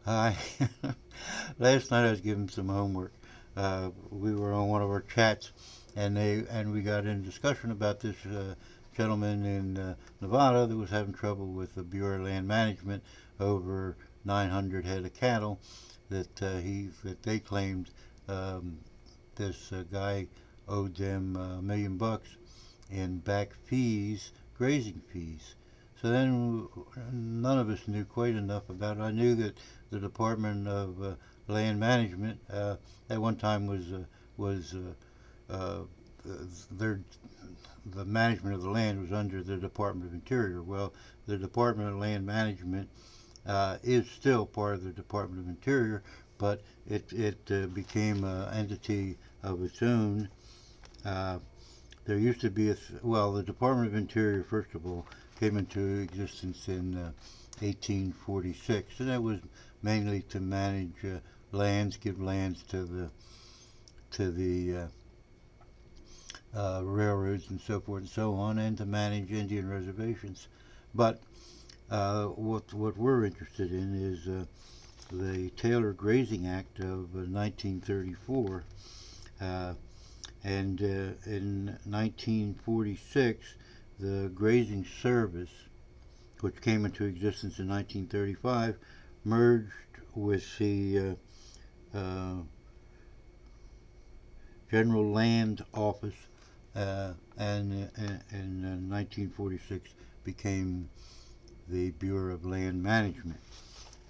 Hi. Last night I was giving some homework. We were on one of our chats, and we got in discussion about this gentleman in Nevada that was having trouble with the Bureau of Land Management over 900 head of cattle that they claimed um, this guy owed them $1 million in back fees, grazing fees. So then none of us knew quite enough about it. I knew that the Department of Land Management at one time was uh, their the management of the land was under the Department of Interior. Well, the Department of Land Management is still part of the Department of Interior, but it became an entity of its own. Uh, there used to be the Department of Interior, first of all, came into existence in 1846, and that was mainly to manage lands, give lands to the railroads and so forth and so on, and to manage Indian reservations. But what we're interested in is the Taylor Grazing Act of 1934. Uh, and in 1946, the Grazing Service, which came into existence in 1935, merged with the General Land Office, and in 1946 became the Bureau of Land Management.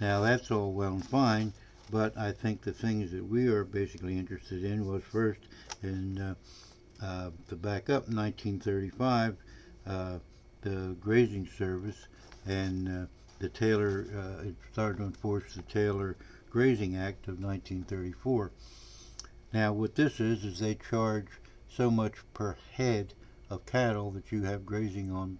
Now that's all well and fine, but I think the things that we are basically interested in was first in to back up 1935, the Grazing Service and the Taylor it started to enforce the Taylor Grazing Act of 1934. Now, what this is they charge so much per head of cattle that you have grazing on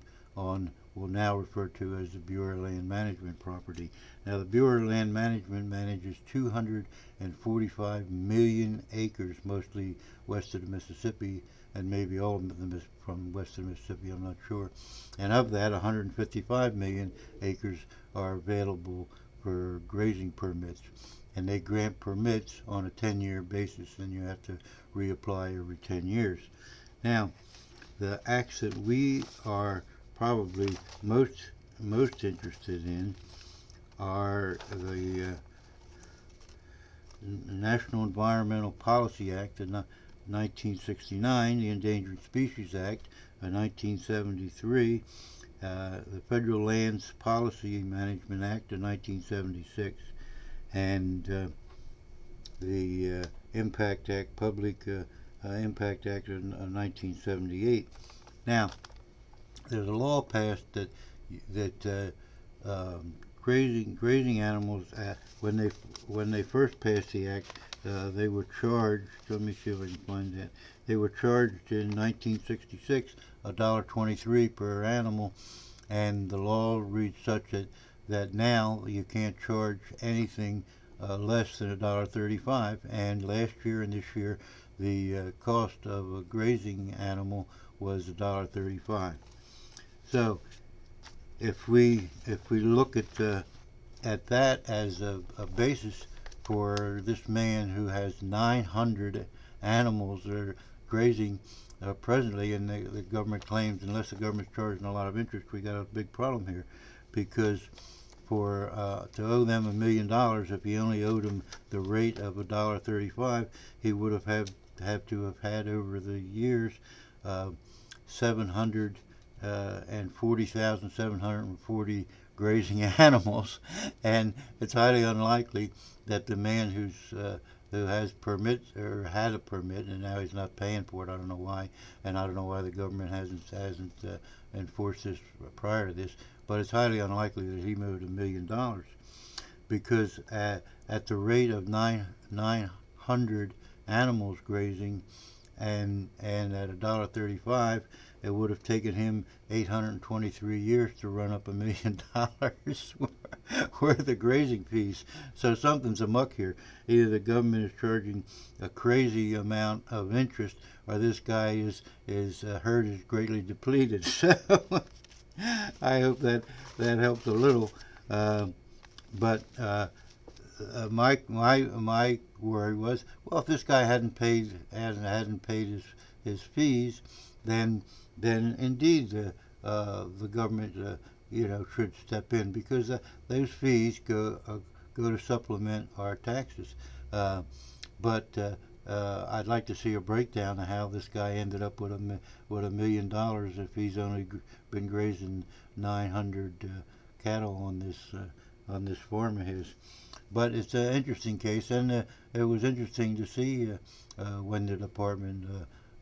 will now refer to as the Bureau of Land Management property. Now, the Bureau of Land Management manages 245 million acres, mostly west of the Mississippi, and maybe all of them from west of the Mississippi, I'm not sure. And of that, 155 million acres are available for grazing permits, and they grant permits on a 10-year basis, and you have to reapply every 10 years. Now, the acts that we are probably most interested in are the National Environmental Policy Act of 1969, the Endangered Species Act of 1973, the Federal Lands Policy Management Act of 1976, and the Impact Act, Public Impact Act of 1978. Now, there's a law passed that grazing animals when they first passed the act, they were charged. Let me see if I can find that. They were charged in 1966 $1.23 per animal, and the law reads such that now you can't charge anything less than $1.35. And last year and this year, the cost of a grazing animal was $1.35. So if we look at that as a basis for this man who has 900 animals that are grazing presently, and the government claims unless the government's charging a lot of interest, we got a big problem here, because for to owe them $1 million, if he only owed them the rate of $1.35, he would have to have had over the years 740,740 grazing animals, and it's highly unlikely that the man who has permits or had a permit and now he's not paying for it. I don't know why, and I don't know why the government hasn't enforced this prior to this. But it's highly unlikely that he owed $1 million, because at the rate of 900 animals grazing, and at $1.35, it would have taken him 823 years to run up $1 million worth of grazing fees. So something's amuck here. Either the government is charging a crazy amount of interest, or this guy is herd is greatly depleted. So I hope that helped a little. But my worry was, well, if this guy hadn't paid his fees, then indeed the government should step in, because those fees go to supplement our taxes. Uh, but I'd like to see a breakdown of how this guy ended up with $1 million if he's only been grazing 900 cattle on this farm of his. But it's an interesting case, and it was interesting to see when the Department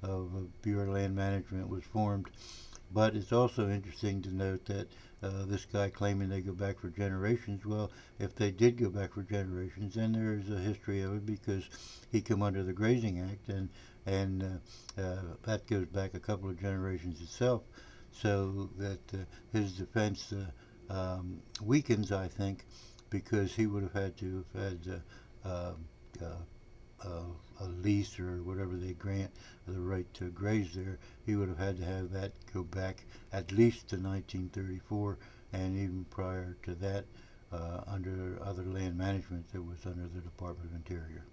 of Bureau of Land Management was formed. But it's also interesting to note that this guy claiming they go back for generations. Well, if they did go back for generations, then there's a history of it, because he came under the Grazing Act, and that goes back a couple of generations itself. So that his defense weakens, I think, because he would have had to have had a lease or whatever they grant the right to graze there. He would have had to have that go back at least to 1934, and even prior to that, under other land management that was under the Department of Interior.